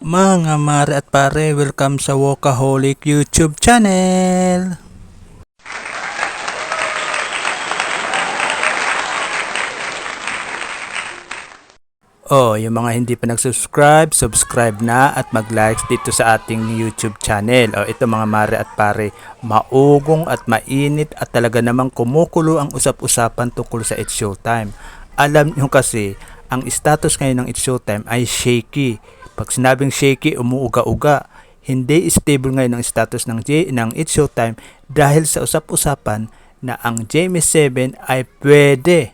Mga mare at pare, welcome sa Wokaholic YouTube channel! Yung mga hindi pa nag-subscribe, subscribe na at mag-like dito sa ating YouTube channel. Ito mga mare at pare, maugong at mainit at talaga namang kumukulo ang usap-usapan tungkol sa It's Showtime. Alam nyo kasi, ang status ngayon ng It's Showtime ay shaky. Pag sinabing shaky, umuuga-uga. Hindi stable ngayon ang status ng It's Showtime dahil sa usap-usapan na ang GMA7 ay pwede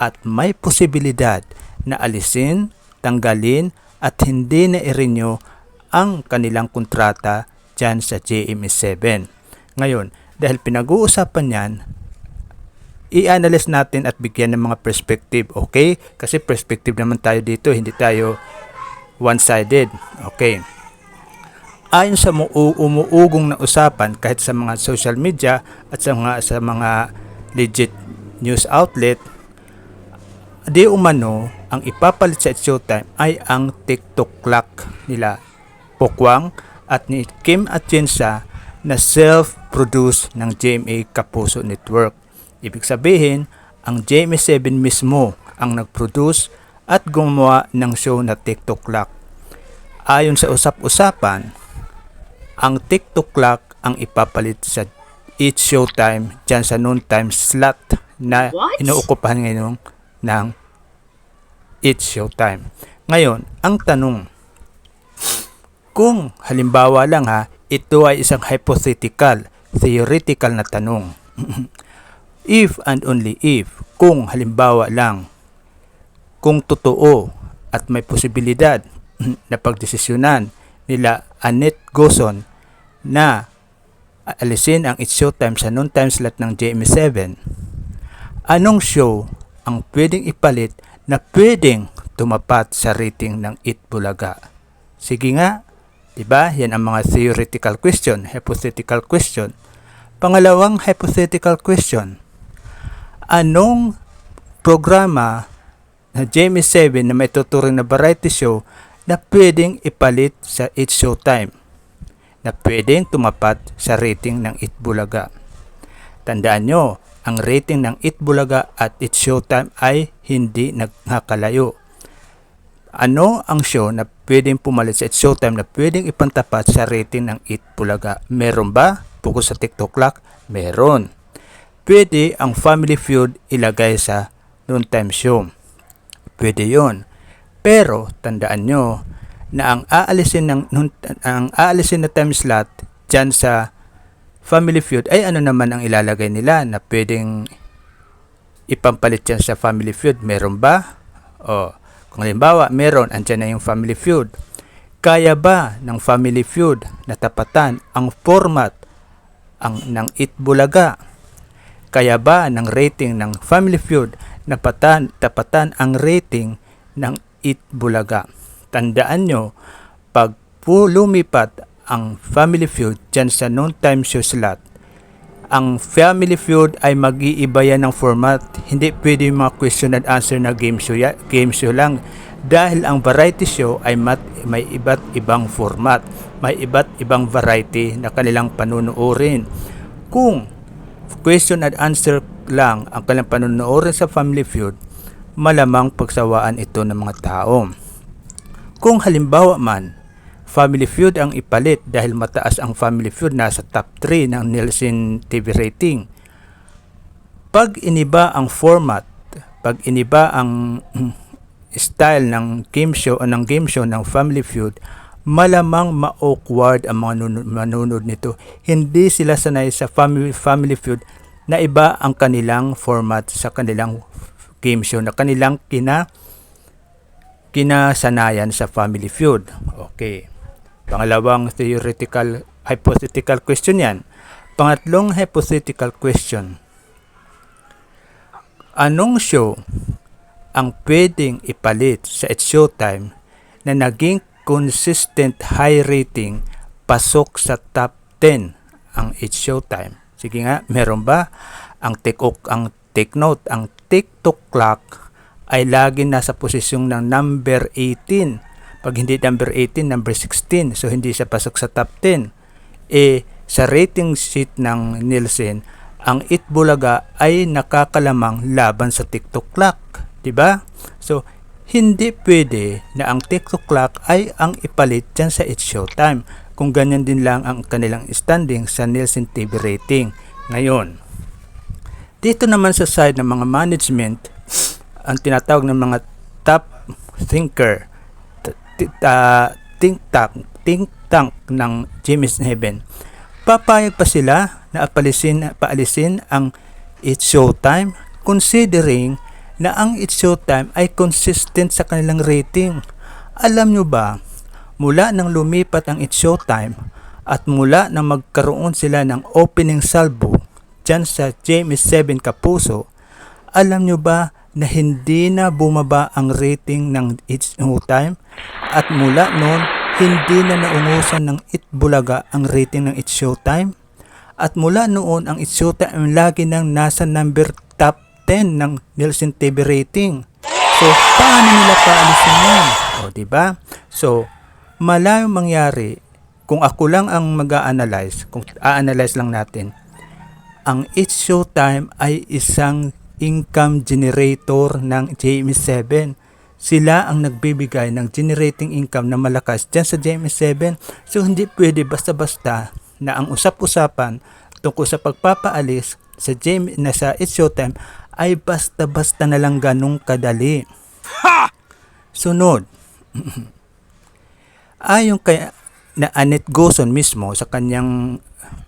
at may posibilidad na alisin, tanggalin at hindi na i-renew ang kanilang kontrata dyan sa GMA7. Ngayon, dahil pinag-uusapan yan, i-analyze natin at bigyan ng mga perspective, okay? Kasi perspective naman tayo dito, hindi tayo one-sided, okay? Ayon sa umuugong na usapan kahit sa mga social media at sa mga legit news outlet, di umano ang ipapalit sa It's Showtime ay ang TikTok clock nila Pokwang at ni Kim Atienza na self-produced ng GMA Kapuso Network. Ibig sabihin, ang GMA7 mismo ang nag-produce at gumawa ng show na TikTok clock. Ayon sa usap-usapan, ang TikTok clock ang ipapalit sa It's Showtime dyan sa noon time slot na inuukupahan ngayon ng It's Showtime. Ngayon, ang tanong, kung halimbawa lang ito ay isang hypothetical, theoretical na tanong. If and only if, kung halimbawa lang, kung totoo at may posibilidad na pagdesisyonan nila Annette Gozon na alisin ang It's Showtime sa noon time slot ng GMA7, anong show ang pwedeng ipalit na pwedeng tumapat sa rating ng Eat Bulaga? Sige nga, diba? Yan ang mga theoretical question, hypothetical question. Pangalawang hypothetical question, anong programa na GMA7 na may tuturing na variety show na pwedeng ipalit sa It's Showtime, na pwedeng tumapat sa rating ng Eat Bulaga? Tandaan nyo, ang rating ng Eat Bulaga at It's Showtime ay hindi nagkakalayo. Ano ang show na pwedeng pumalit sa It's Showtime na pwedeng ipantapat sa rating ng Eat Bulaga? Meron ba? Bukod sa TikTok clock, meron. Pwede ang Family Feud ilagay sa noon time show. Pwede yon. Pero tandaan nyo na ang aalisin na time slot dyan sa Family Feud ay ano naman ang ilalagay nila na pwedeng ipampalit dyan sa Family Feud? Meron ba? Kung halimbawa meron, andyan na yung Family Feud. Kaya ba ng Family Feud na tapatan ang format ng Eat Bulaga? Kaya ba ng rating ng Family Feud na tapatan ang rating ng Eat Bulaga? Tandaan nyo, pag lumipat ang Family Feud dyan sa noon time show slot, ang Family Feud ay mag-iiba yan ng format. Hindi pwede yung mga question and answer na game show lang, dahil ang variety show ay may iba't ibang format, may iba't ibang variety na kanilang panunuorin. Kung question and answer lang ang kanilang panunuorin sa Family Feud, malamang pagsawaan ito ng mga tao. Kung halimbawa man Family Feud ang ipalit dahil mataas ang Family Feud, nasa top 3 ng Nielsen TV rating, pag iniba ang format, pag iniba ang style ng game show o ng game show ng Family Feud, malamang ma-awkward ang mga manunod nito. Hindi sila sanay sa Family Feud na iba ang kanilang format sa kanilang game show na kanilang kinasanayan sa Family Feud. Okay. Pangalawang theoretical, hypothetical question yan. Pangatlong hypothetical question, anong show ang pwedeng ipalit sa It's Showtime na naging consistent high rating, pasok sa top 10 ang It's Showtime? Sige nga, meron ba? Take note, ang TikTok clock ay lagi nasa posisyong ng number 18 Pag hindi number 18, number 16. So hindi siya pasok sa top 10. Sa rating sheet ng Nielsen, ang Itbulaga ay nakakalamang laban sa TikTok Clock. Diba? So, hindi pwede na ang TikTok Clock ay ang ipalit dyan sa It's Showtime. Kung ganyan din lang ang kanilang standing sa Nielsen TV rating. Ngayon, dito naman sa side ng mga management, ang tinatawag ng mga top thinker, think tank ng Jimmy's Heaven, papayag pa sila na paalisin ang It's Showtime considering na ang It's Showtime ay consistent sa kanilang rating. Alam nyo ba, mula nang lumipat ang It's Showtime at mula nang magkaroon sila ng opening salvo dyan sa Jimmy's 7 Kapuso, alam nyo ba na hindi na bumaba ang rating ng It's Showtime at mula noon hindi na naungusan ng Itbulaga ang rating ng It's Showtime at mula noon ang It's Showtime lagi nang nasa number top 10 ng Nielsen TV rating. So paano nila paalisin yan? O diba? So malayong mangyari kung ako lang ang mag-a-analyze, kung a-analyze lang natin, ang It's Showtime ay isang income generator ng JMS7. Sila ang nagbibigay ng generating income na malakas dyan sa JMS7. So hindi pwede basta-basta na ang usap-usapan tungkol sa pagpapaalis sa It's Showtime ay basta-basta na lang ganong kadali. Sunod, ayon kay na Annette Gozon mismo sa kanyang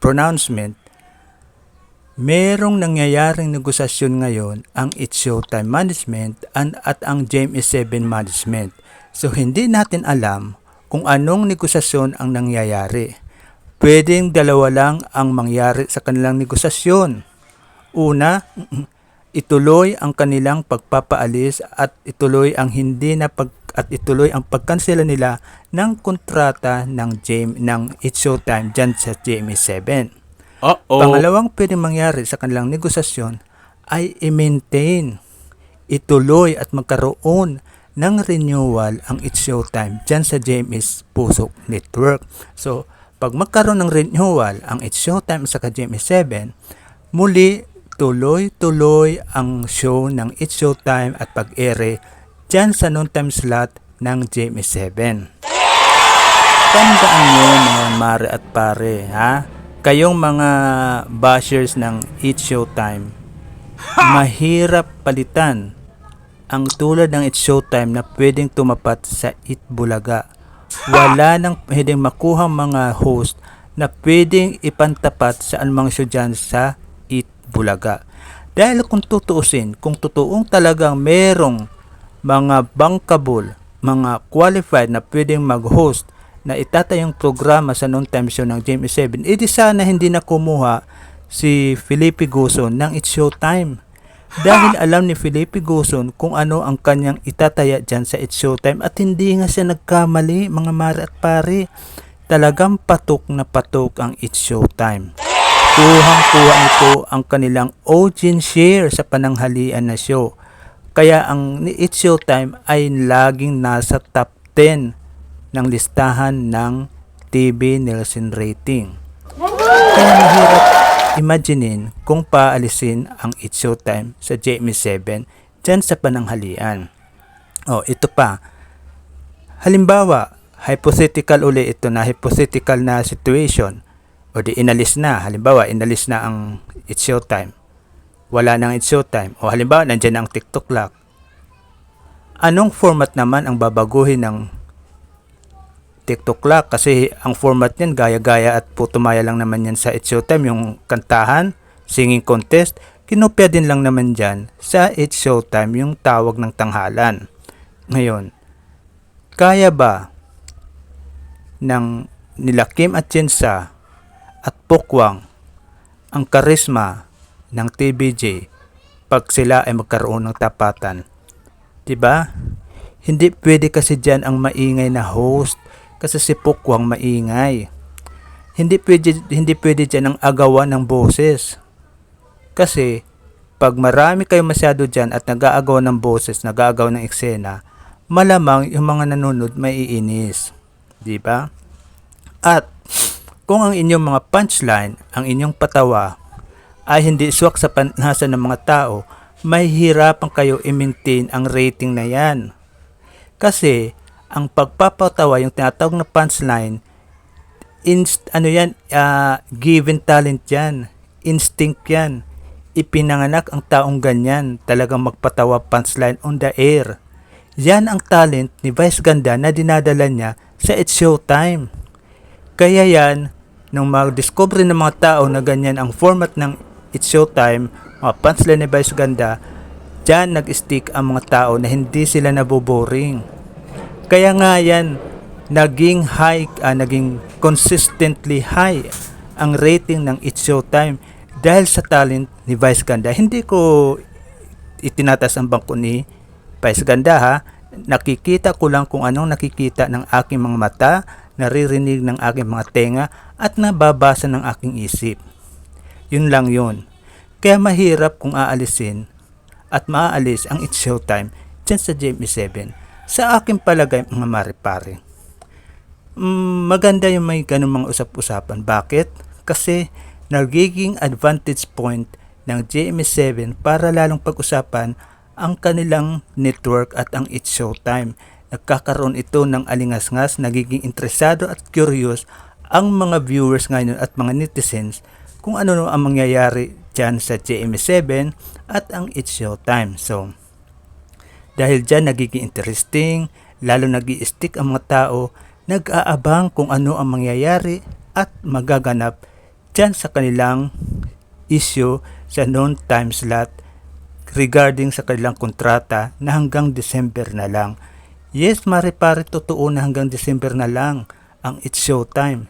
pronouncement, merong nangyayaring negosasyon ngayon ang It's Showtime management at ang JMS7 management. So hindi natin alam kung anong negosasyon ang nangyayari. Pwedeng dalawa lang ang mangyari sa kanilang negosasyon. Una, ituloy ang kanilang pagpapaalis at ituloy ang ituloy ang pagkansela nila ng kontrata ng It's Showtime dyan sa JMS7. Pangalawang pwedeng mangyari sa kanilang negosasyon ay i-maintain, ituloy at magkaroon ng renewal ang It's Showtime dyan sa JMS Pusok Network. So, pag magkaroon ng renewal ang It's Showtime sa JMS7, muli tuloy-tuloy ang show ng It's Showtime at pag-ere dyan sa noon-time slot ng JMS7. Tandaan nyo mga mare at pare, ha? Kayong mga bashers ng It's Showtime, mahirap palitan ang tulad ng It's Showtime na pwedeng tumapat sa Itbulaga. Wala nang pwedeng makuha mga host na pwedeng ipantapat sa anumang show dyan sa Itbulaga. Dahil kung tutuusin, kung totoong talagang merong mga bankable, mga qualified na pwedeng mag-host na itatayong programa sa noon-time show ng JMS7, edi sana hindi na kumuha si Felipe Gozon ng It's Showtime. Dahil alam ni Felipe Gozon kung ano ang kanyang itataya dyan sa It's Showtime at hindi nga siya nagkamali mga mare at pare. Talagang patok na patok ang It's Showtime. Kuhang-kuha ito ang kanilang audience share sa pananghalian na show. Kaya ang It's Showtime ay laging nasa top 10 ng listahan ng TV Nielsen rating. Kaya mahirap imaginein kung paalisin ang It's Showtime sa JMS7 dyan sa pananghalian. Ito pa. Halimbawa, hypothetical uli ito na hypothetical na situation. Inalis na. Halimbawa, inalis na ang It's Showtime. Wala nang It's Showtime. Halimbawa, nandyan ang TikTok Clock. Anong format naman ang babaguhin ng TikTok Clock? Kasi ang format niyan gaya-gaya at putumaya lang naman yan sa It's Showtime, yung kantahan, singing contest, kinopya din lang naman dyan sa It's Showtime yung tawag ng tanghalan. Ngayon, kaya ba ng nila Kim Atienza at Pokwang ang karisma ng TVJ pag sila ay magkaroon ng tapatan? Diba? Hindi pwede kasi dyan ang maingay na host kasi si Pokwang maingay. Hindi pwede dyan ang agawan ng boses. Kasi pag marami kayo masyado dyan at nag-aagaw ng boses, nag-aagaw ng eksena, malamang yung mga nanonood maiinis, di ba? At kung ang inyong mga punchline, ang inyong patawa ay hindi swak sa panlasa ng mga tao, mahihirapan kayo i-maintain ang rating na yan. Kasi ang pagpapatawa, yung tinatawag na punchline, given talent yan, instinct yan. Ipinanganak ang taong ganyan, talagang magpatawa punchline on the air. Yan ang talent ni Vice Ganda na dinadala niya sa It's Showtime. Kaya yan, nung mag-discover ng mga tao na ganyan ang format ng It's Showtime, mga punchline ni Vice Ganda, dyan nag-stick ang mga tao na hindi sila naboboring. Kaya nga yan, naging consistently high ang rating ng It's Showtime dahil sa talent ni Vice Ganda. Hindi ko itinatas ang bangko ni Vice Ganda ha. Nakikita ko lang kung anong nakikita ng aking mga mata, naririnig ng aking mga tenga, at nababasa ng aking isip. Yun lang yun. Kaya mahirap kung aalisin at maaalis ang It's Showtime dyan sa GMA7. Sa aking palagay mga maripare, maganda yung may ganun mga usap-usapan. Bakit? Kasi nagiging advantage point ng GMA7 para lalong pag-usapan ang kanilang network at ang It's Showtime. Nagkakaroon ito ng alingas-ngas, nagiging interesado at curious ang mga viewers ngayon at mga netizens kung ano ang mangyayari dyan sa GMA7 at ang It's Showtime. So, dahil dyan nagiging interesting, lalo nag-i-stick ang mga tao, nag-aabang kung ano ang mangyayari at magaganap dyan sa kanilang issue sa noon time slot regarding sa kanilang kontrata na hanggang December na lang. Yes, maripare, totoo na hanggang December na lang ang It's Showtime.